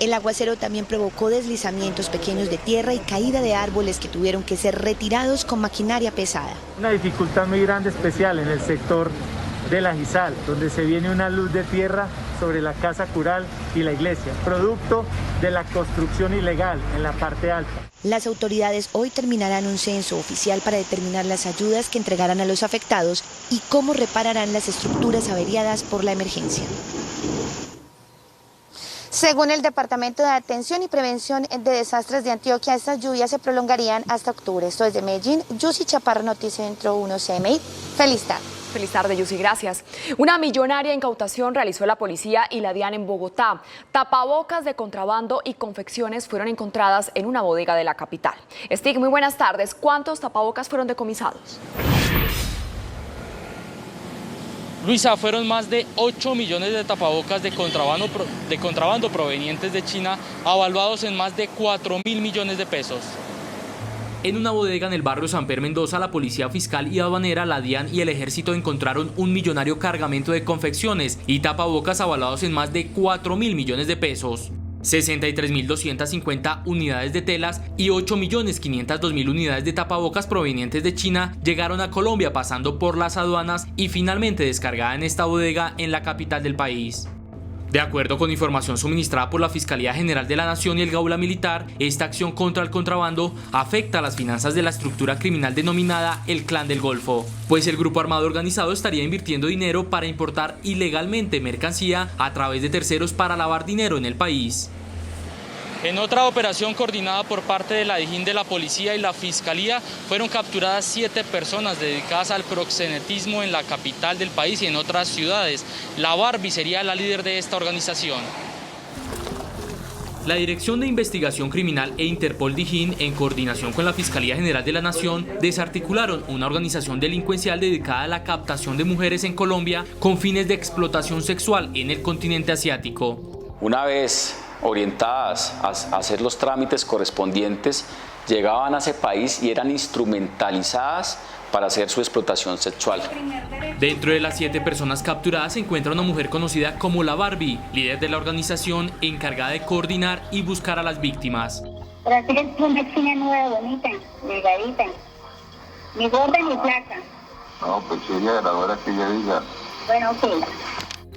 El aguacero también provocó deslizamientos pequeños de tierra y caída de árboles que tuvieron que ser retirados con maquinaria pesada. Una dificultad muy grande, especial en el sector del Ajizal, donde se viene una luz de tierra sobre la casa cural y la iglesia, producto de la construcción ilegal en la parte alta. Las autoridades hoy terminarán un censo oficial para determinar las ayudas que entregarán a los afectados y cómo repararán las estructuras averiadas por la emergencia. Según el Departamento de Atención y Prevención de Desastres de Antioquia, estas lluvias se prolongarían hasta octubre. Esto es de Medellín, Yusi Chaparro, Noticentro 1 CMI. Feliz tarde. Feliz tarde, Yusi, gracias. Una millonaria incautación realizó la policía y la DIAN en Bogotá. Tapabocas de contrabando y confecciones fueron encontradas en una bodega de la capital. Stig, muy buenas tardes. ¿Cuántos tapabocas fueron decomisados? Luisa, fueron más de 8 millones de tapabocas de contrabando provenientes de China, avaluados en más de 4.000 millones de pesos. En una bodega en el barrio San Pedro Mendoza, la Policía Fiscal y Aduanera, la DIAN y el Ejército encontraron un millonario cargamento de confecciones y tapabocas avalados en más de 4.000 millones de pesos. 63.250 unidades de telas y 8.502.000 unidades de tapabocas provenientes de China llegaron a Colombia pasando por las aduanas y finalmente descargada en esta bodega en la capital del país. De acuerdo con información suministrada por la Fiscalía General de la Nación y el Gaula Militar, esta acción contra el contrabando afecta a las finanzas de la estructura criminal denominada el Clan del Golfo, pues el grupo armado organizado estaría invirtiendo dinero para importar ilegalmente mercancía a través de terceros para lavar dinero en el país. En otra operación coordinada por parte de la DIJÍN de la Policía y la Fiscalía, fueron capturadas 7 personas dedicadas al proxenetismo en la capital del país y en otras ciudades. La Barbie sería la líder de esta organización. La Dirección de Investigación Criminal e Interpol Dijín, en coordinación con la Fiscalía General de la Nación, desarticularon una organización delincuencial dedicada a la captación de mujeres en Colombia con fines de explotación sexual en el continente asiático. Una vez orientadas a hacer los trámites correspondientes, llegaban a ese país y eran instrumentalizadas para hacer su explotación sexual. Dentro de las 7 personas capturadas se encuentra una mujer conocida como la Barbie, líder de la organización encargada de coordinar y buscar a las víctimas. Pero así es una china nueva, bonita, delgadita, ni gorda ni flaca. No, pues sería la hora que ella diga. Bueno, ok.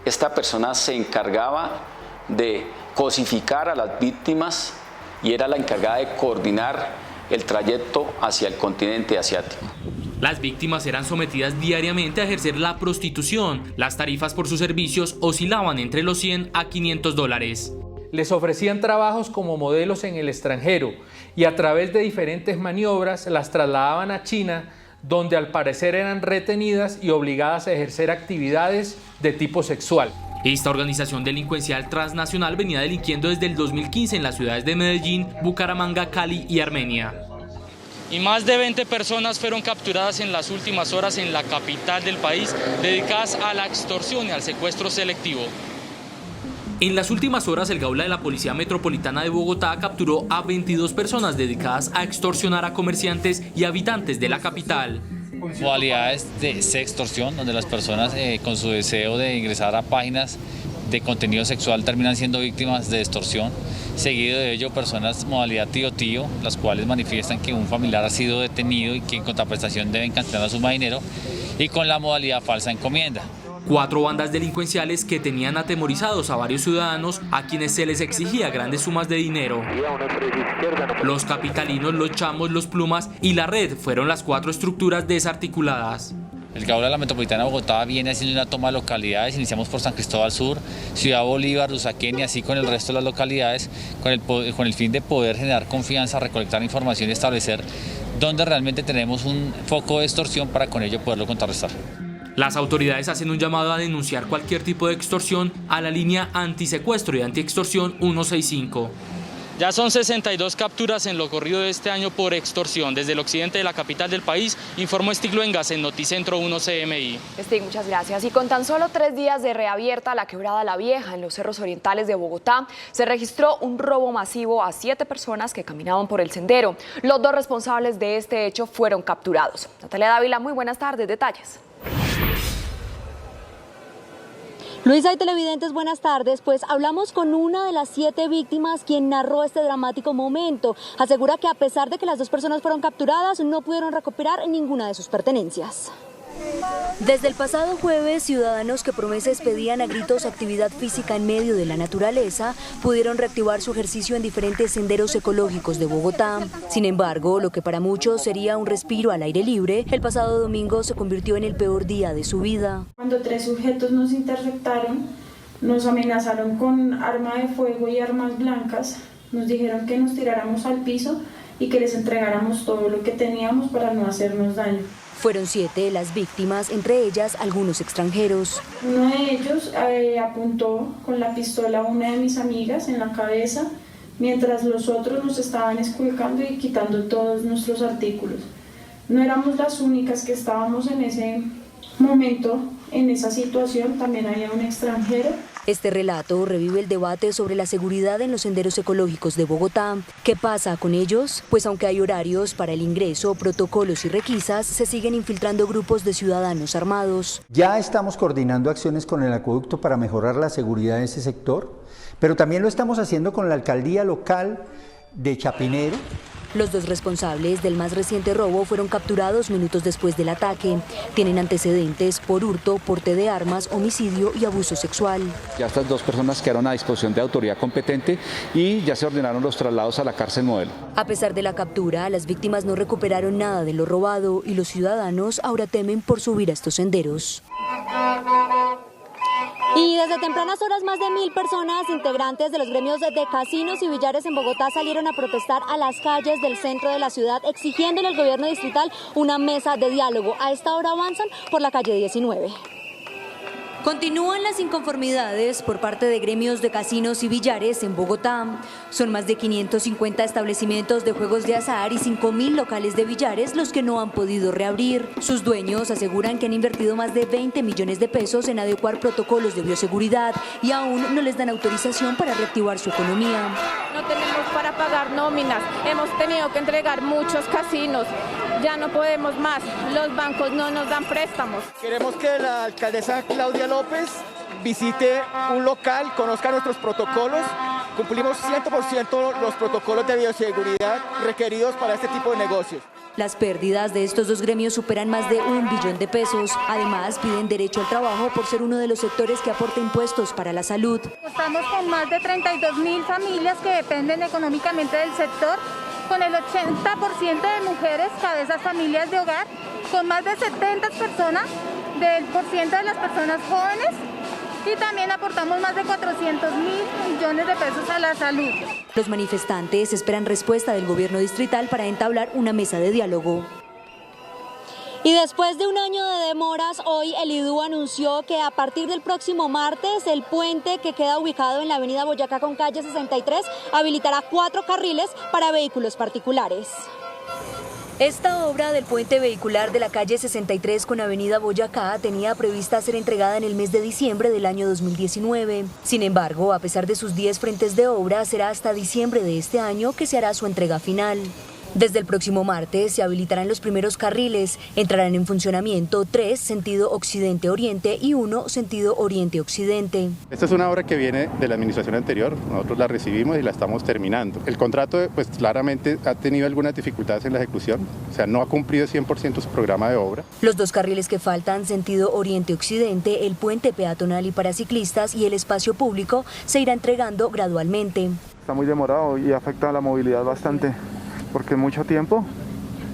Esta persona se encargaba de cosificar a las víctimas y era la encargada de coordinar el trayecto hacia el continente asiático. Las víctimas eran sometidas diariamente a ejercer la prostitución. Las tarifas por sus servicios oscilaban entre los $100 a $500. Les ofrecían trabajos como modelos en el extranjero y a través de diferentes maniobras las trasladaban a China, donde al parecer eran retenidas y obligadas a ejercer actividades de tipo sexual. Esta organización delincuencial transnacional venía delinquiendo desde el 2015 en las ciudades de Medellín, Bucaramanga, Cali y Armenia. Y más de 20 personas fueron capturadas en las últimas horas en la capital del país, dedicadas a la extorsión y al secuestro selectivo. En las últimas horas, el Gaula de la Policía Metropolitana de Bogotá capturó a 22 personas dedicadas a extorsionar a comerciantes y habitantes de la capital. Modalidades de sextorsión, donde las personas con su deseo de ingresar a páginas de contenido sexual terminan siendo víctimas de extorsión. Seguido de ello, personas modalidad tío-tío, las cuales manifiestan que un familiar ha sido detenido y que en contraprestación deben cancelar la suma de dinero, y con la modalidad falsa encomienda. 4 bandas delincuenciales que tenían atemorizados a varios ciudadanos a quienes se les exigía grandes sumas de dinero. Los capitalinos, los chamos, los plumas y la red fueron las 4 estructuras desarticuladas. El Gaula de la Metropolitana de Bogotá viene haciendo una toma de localidades. Iniciamos por San Cristóbal Sur, Ciudad Bolívar, Usaquén y así con el resto de las localidades, con el fin de poder generar confianza, recolectar información y establecer dónde realmente tenemos un foco de extorsión para con ello poderlo contrarrestar. Las autoridades hacen un llamado a denunciar cualquier tipo de extorsión a la línea antisecuestro y antiextorsión 165. Ya son 62 capturas en lo corrido de este año por extorsión. Desde el occidente de la capital del país, informó Stig Luengas en Noticentro 1 CMI. Stig, muchas gracias. Y con tan solo 3 días de reabierta la Quebrada La Vieja en los cerros orientales de Bogotá, se registró un robo masivo a 7 personas que caminaban por el sendero. Los 2 responsables de este hecho fueron capturados. Natalia Dávila, muy buenas tardes. Detalles. Luisa y televidentes, buenas tardes. Pues hablamos con una de las 7 víctimas quien narró este dramático momento. Asegura que a pesar de que las 2 personas fueron capturadas, no pudieron recuperar ninguna de sus pertenencias. Desde el pasado jueves, ciudadanos que por meses pedían a gritos actividad física en medio de la naturaleza pudieron reactivar su ejercicio en diferentes senderos ecológicos de Bogotá. Sin embargo, lo que para muchos sería un respiro al aire libre, el pasado domingo se convirtió en el peor día de su vida. Cuando 3 sujetos nos interceptaron, nos amenazaron con arma de fuego y armas blancas, nos dijeron que nos tiráramos al piso y que les entregáramos todo lo que teníamos para no hacernos daño. Fueron 7 las víctimas, entre ellas algunos extranjeros. Uno de ellos apuntó con la pistola a una de mis amigas en la cabeza, mientras los otros nos estaban esculcando y quitando todos nuestros artículos. No éramos las únicas que estábamos en ese momento, en esa situación, también había un extranjero. Este relato revive el debate sobre la seguridad en los senderos ecológicos de Bogotá. ¿Qué pasa con ellos? Pues aunque hay horarios para el ingreso, protocolos y requisas, se siguen infiltrando grupos de ciudadanos armados. Ya estamos coordinando acciones con el acueducto para mejorar la seguridad de ese sector, pero también lo estamos haciendo con la alcaldía local de Chapinero. Los 2 responsables del más reciente robo fueron capturados minutos después del ataque. Tienen antecedentes por hurto, porte de armas, homicidio y abuso sexual. Ya estas 2 personas quedaron a disposición de autoridad competente y ya se ordenaron los traslados a la cárcel modelo. A pesar de la captura, las víctimas no recuperaron nada de lo robado y los ciudadanos ahora temen por subir a estos senderos. Y desde tempranas horas más de 1000 personas integrantes de los gremios de casinos y billares en Bogotá salieron a protestar a las calles del centro de la ciudad exigiéndole al gobierno distrital una mesa de diálogo. A esta hora avanzan por la calle 19. Continúan las inconformidades por parte de gremios de casinos y billares en Bogotá. Son más de 550 establecimientos de juegos de azar y 5.000 locales de billares los que no han podido reabrir. Sus dueños aseguran que han invertido más de 20 millones de pesos en adecuar protocolos de bioseguridad y aún no les dan autorización para reactivar su economía. No tenemos para pagar nóminas, hemos tenido que entregar muchos casinos, ya no podemos más, los bancos no nos dan préstamos. Queremos que la alcaldesa Claudia López visite un local, conozca nuestros protocolos, cumplimos 100% los protocolos de bioseguridad requeridos para este tipo de negocios. Las pérdidas de estos dos gremios superan más de 1 billón de pesos. Además, piden derecho al trabajo por ser uno de los sectores que aporta impuestos para la salud. Estamos con más de 32.000 familias que dependen económicamente del sector, con el 80% de mujeres, cabezas familias de hogar, con más de 70 personas, del porciento de las personas jóvenes, y también aportamos más de 400.000 millones de pesos a la salud. Los manifestantes esperan respuesta del gobierno distrital para entablar una mesa de diálogo. Y después de un año de demoras, hoy el IDU anunció que a partir del próximo martes el puente que queda ubicado en la avenida Boyacá con calle 63 habilitará 4 carriles para vehículos particulares. Esta obra del puente vehicular de la calle 63 con avenida Boyacá tenía prevista ser entregada en el mes de diciembre del año 2019. Sin embargo, a pesar de sus 10 frentes de obra, será hasta diciembre de este año que se hará su entrega final. Desde el próximo martes se habilitarán los primeros carriles. Entrarán en funcionamiento 3 sentido occidente-oriente y 1 sentido oriente-occidente. Esta es una obra que viene de la administración anterior. Nosotros la recibimos y la estamos terminando. El contrato, pues claramente ha tenido algunas dificultades en la ejecución. O sea, no ha cumplido 100% su programa de obra. Los 2 carriles que faltan, sentido oriente-occidente, el puente peatonal y para ciclistas y el espacio público, se irá entregando gradualmente. Está muy demorado y afecta a la movilidad bastante, porque es mucho tiempo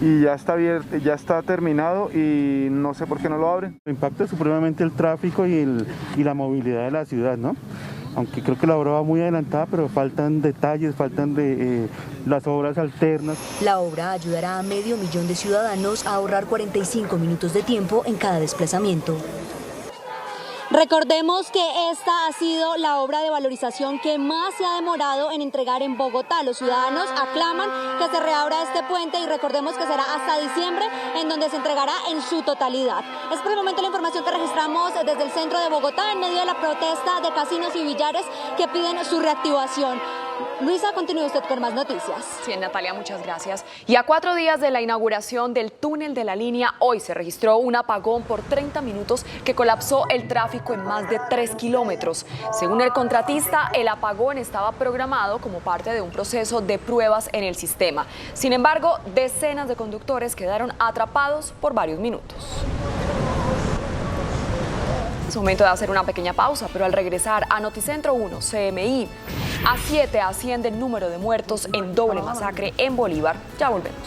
y ya está abierto, ya está terminado y no sé por qué no lo abren. Impacta supremamente el tráfico y la movilidad de la ciudad, ¿no? Aunque creo que la obra va muy adelantada, pero faltan detalles, faltan las obras alternas. La obra ayudará a 500.000 de ciudadanos a ahorrar 45 minutos de tiempo en cada desplazamiento. Recordemos que esta ha sido la obra de valorización que más se ha demorado en entregar en Bogotá. Los ciudadanos aclaman que se reabra este puente y recordemos que será hasta diciembre en donde se entregará en su totalidad. Es por el momento la información que registramos desde el centro de Bogotá en medio de la protesta de casinos y billares que piden su reactivación. Luisa, continúe usted con más noticias. Sí, Natalia, muchas gracias. Y a 4 días de la inauguración del túnel de la línea, hoy se registró un apagón por 30 minutos que colapsó el tráfico en más de 3 kilómetros. Según el contratista, el apagón estaba programado como parte de un proceso de pruebas en el sistema. Sin embargo, decenas de conductores quedaron atrapados por varios minutos. Es momento de hacer una pequeña pausa, pero al regresar a Noticentro 1 CMI, a 7 asciende el número de muertos en doble masacre en Bolívar. Ya volvemos.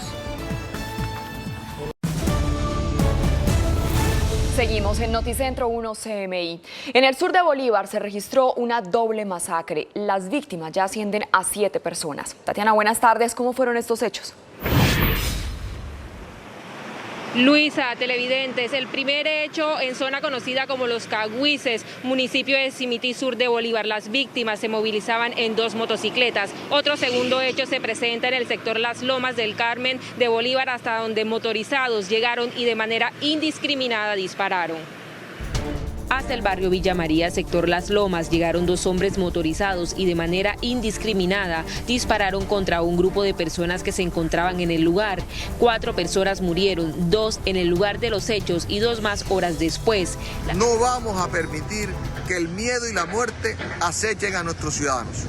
Seguimos en Noticentro 1 CMI. En el sur de Bolívar se registró una doble masacre. Las víctimas ya ascienden a 7 personas. Tatiana, buenas tardes. ¿Cómo fueron estos hechos? Luisa, televidentes, el primer hecho en zona conocida como Los Cagüises, municipio de Simití, sur de Bolívar. Las víctimas se movilizaban en 2 motocicletas. Otro segundo hecho se presenta en el sector Las Lomas del Carmen de Bolívar, hasta donde motorizados llegaron y de manera indiscriminada dispararon. Hasta el barrio Villa María, sector Las Lomas, llegaron 2 hombres motorizados y de manera indiscriminada dispararon contra un grupo de personas que se encontraban en el lugar. 4 personas murieron, 2 en el lugar de los hechos y 2 más horas después. No vamos a permitir que el miedo y la muerte acechen a nuestros ciudadanos.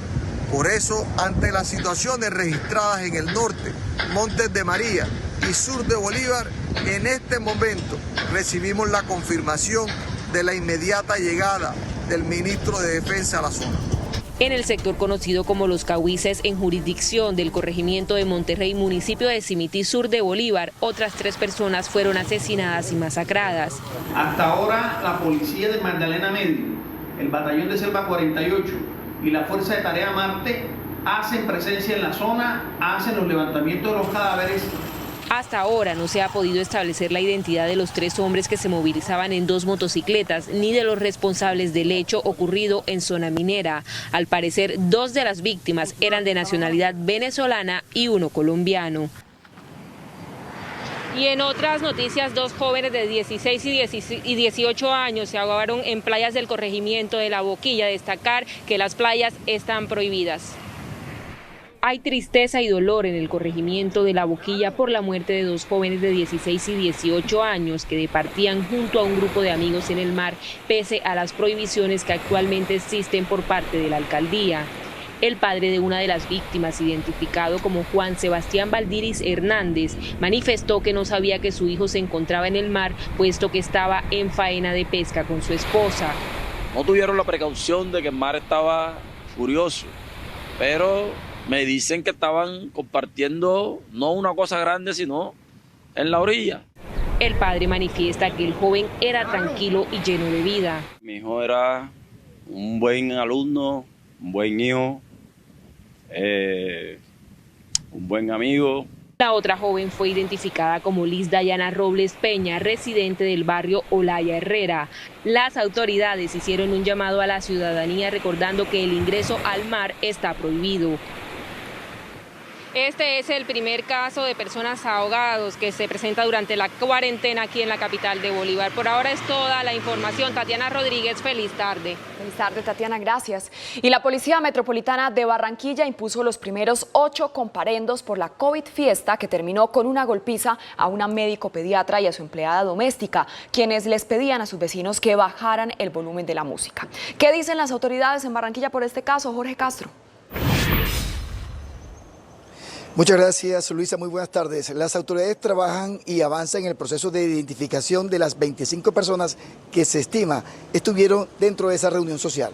Por eso, ante las situaciones registradas en el norte, Montes de María y sur de Bolívar, en este momento recibimos la confirmación de la inmediata llegada del ministro de Defensa a la zona. En el sector conocido como Los Cagüises, en jurisdicción del corregimiento de Monterrey, municipio de Simití, sur de Bolívar, otras 3 personas fueron asesinadas y masacradas. Hasta ahora, la policía de Magdalena Medio, el batallón de Selva 48 y la Fuerza de Tarea Marte hacen presencia en la zona, hacen los levantamientos de los cadáveres Hasta ahora no se ha podido establecer la identidad de los 3 hombres que se movilizaban en 2 motocicletas, ni de los responsables del hecho ocurrido en zona minera. Al parecer, 2 de las víctimas eran de nacionalidad venezolana y 1 colombiano. Y en otras noticias, 2 jóvenes de 16 y 18 años se ahogaron en playas del corregimiento de La Boquilla. Destacar que las playas están prohibidas. Hay tristeza y dolor en el corregimiento de La Boquilla por la muerte de 2 jóvenes de 16 y 18 años que departían junto a un grupo de amigos en el mar, pese a las prohibiciones que actualmente existen por parte de la alcaldía. El padre de una de las víctimas, identificado como Juan Sebastián Valdiris Hernández, manifestó que no sabía que su hijo se encontraba en el mar, puesto que estaba en faena de pesca con su esposa. No tuvieron la precaución de que el mar estaba furioso, pero me dicen que estaban compartiendo no una cosa grande, sino en la orilla. El padre manifiesta que el joven era tranquilo y lleno de vida. Mi hijo era un buen alumno, un buen hijo, un buen amigo. La otra joven fue identificada como Liz Dayana Robles Peña, residente del barrio Olaya Herrera. Las autoridades hicieron un llamado a la ciudadanía recordando que el ingreso al mar está prohibido. Este es el primer caso de personas ahogadas que se presenta durante la cuarentena aquí en la capital de Bolívar. Por ahora es toda la información. Tatiana Rodríguez, feliz tarde. Feliz tarde, Tatiana, gracias. Y la Policía Metropolitana de Barranquilla impuso los primeros 8 comparendos por la COVID fiesta, que terminó con una golpiza a una médico pediatra y a su empleada doméstica, quienes les pedían a sus vecinos que bajaran el volumen de la música. ¿Qué dicen las autoridades en Barranquilla por este caso? Jorge Castro. Muchas gracias, Luisa. Muy buenas tardes. Las autoridades trabajan y avanzan en el proceso de identificación de las 25 personas que se estima estuvieron dentro de esa reunión social.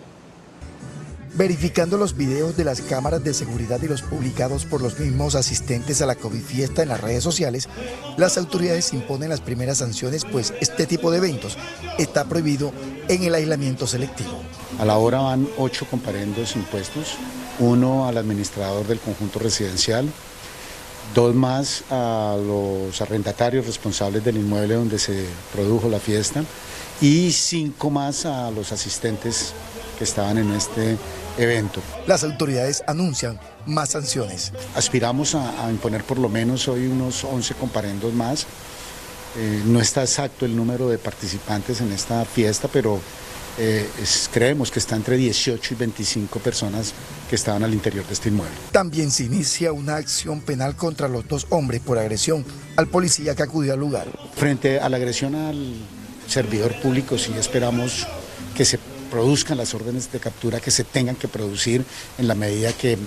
Verificando los videos de las cámaras de seguridad y los publicados por los mismos asistentes a la COVID fiesta en las redes sociales, las autoridades imponen las primeras sanciones, pues este tipo de eventos está prohibido en el aislamiento selectivo. A la hora van 8 comparendos impuestos, 1 al administrador del conjunto residencial, 2 más a los arrendatarios responsables del inmueble donde se produjo la fiesta y 5 más a los asistentes que estaban en este evento. Las autoridades anuncian más sanciones. Aspiramos a imponer por lo menos hoy unos 11 comparendos más. No está exacto el número de participantes en esta fiesta, pero creemos que está entre 18 y 25 personas que estaban al interior de este inmueble. También se inicia una acción penal contra los 2 hombres por agresión al policía que acudió al lugar. Frente a la agresión al servidor público, sí esperamos que se produzcan las órdenes de captura que se tengan que producir en la medida que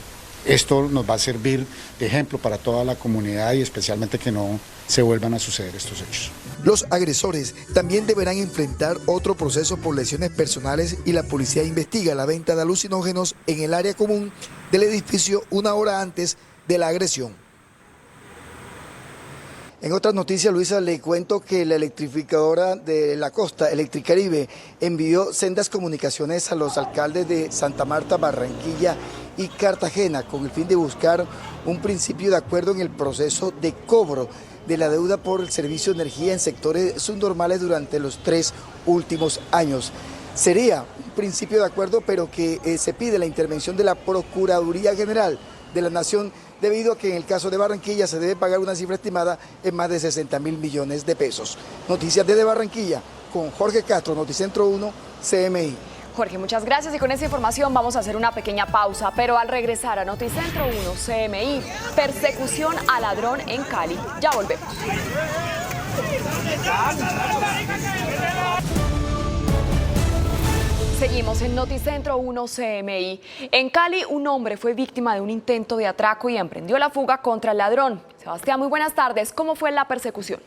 esto nos va a servir de ejemplo para toda la comunidad y especialmente que no se vuelvan a suceder estos hechos. Los agresores también deberán enfrentar otro proceso por lesiones personales y la policía investiga la venta de alucinógenos en el área común del edificio 1 hora antes de la agresión. En otras noticias, Luisa, le cuento que la electrificadora de la costa, Electricaribe, envió sendas comunicaciones a los alcaldes de Santa Marta, Barranquilla y Cartagena con el fin de buscar un principio de acuerdo en el proceso de cobro de la deuda por el servicio de energía en sectores subnormales durante los 3 últimos años. Sería un principio de acuerdo, pero que se pide la intervención de la Procuraduría General de la Nación, debido a que en el caso de Barranquilla se debe pagar una cifra estimada en más de 60.000 millones de pesos. Noticias desde Barranquilla, con Jorge Castro, Noticentro 1, CMI. Jorge, muchas gracias, y con esta información vamos a hacer una pequeña pausa, pero al regresar a Noticentro 1, CMI, persecución a ladrón en Cali. Ya volvemos. Seguimos en Noticentro 1 CMI. En Cali, un hombre fue víctima de un intento de atraco y emprendió la fuga contra el ladrón. Sebastián, muy buenas tardes. ¿Cómo fue la persecución?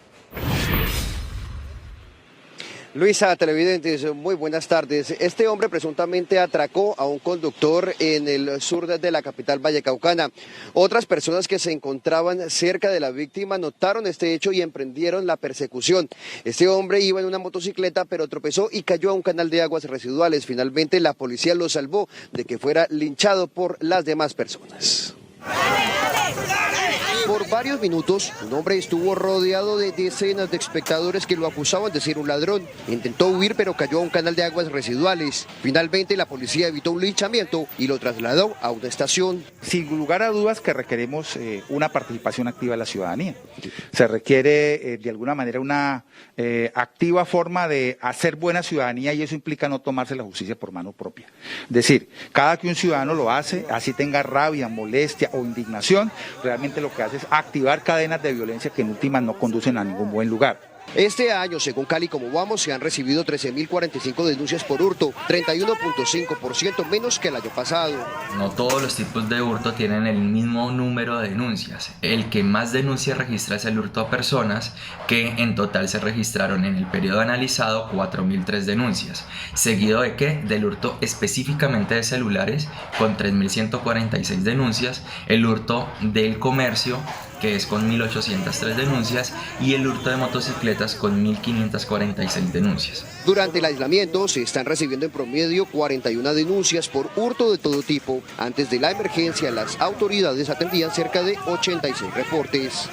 Luisa, televidentes, muy buenas tardes. Este hombre presuntamente atracó a un conductor en el sur de la capital vallecaucana. Otras personas que se encontraban cerca de la víctima notaron este hecho y emprendieron la persecución. Este hombre iba en una motocicleta, pero tropezó y cayó a un canal de aguas residuales. Finalmente la policía lo salvó de que fuera linchado por las demás personas. Por varios minutos, un hombre estuvo rodeado de decenas de espectadores que lo acusaban de ser un ladrón. Intentó huir, pero cayó a un canal de aguas residuales. Finalmente, la policía evitó un linchamiento y lo trasladó a una estación. Sin lugar a dudas que requeremos una participación activa de la ciudadanía. Se requiere de alguna manera una activa forma de hacer buena ciudadanía y eso implica no tomarse la justicia por mano propia. Es decir, cada que un ciudadano lo hace, así tenga rabia, molestia o indignación, realmente lo que hace es activar cadenas de violencia que en últimas no conducen a ningún buen lugar. Este año, según Cali Como Vamos, se han recibido 13.045 denuncias por hurto, 31.5% menos que el año pasado. No todos los tipos de hurto tienen el mismo número de denuncias. El que más denuncias registra es el hurto a personas, que en total se registraron en el periodo analizado 4.003 denuncias. ¿Seguido de qué? Del hurto específicamente de celulares, con 3.146 denuncias, el hurto del comercio, que es con 1.803 denuncias, y el hurto de motocicletas con 1.546 denuncias. Durante el aislamiento se están recibiendo en promedio 41 denuncias por hurto de todo tipo. Antes de la emergencia, las autoridades atendían cerca de 86 reportes.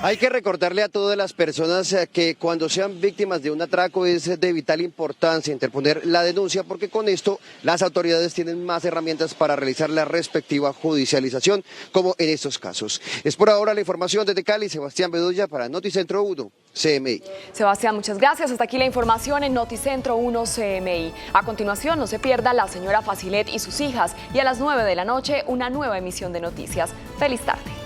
Hay que recordarle a todas las personas que cuando sean víctimas de un atraco es de vital importancia interponer la denuncia, porque con esto las autoridades tienen más herramientas para realizar la respectiva judicialización, como en estos casos. Es por ahora la información desde Cali. Sebastián Bedoya para Noticentro 1 CMI. Sebastián, muchas gracias. Hasta aquí la información en Noticentro 1 CMI. A continuación, no se pierda La Señora Facilet y sus hijas, y a las 9 de la noche una nueva emisión de noticias. Feliz tarde.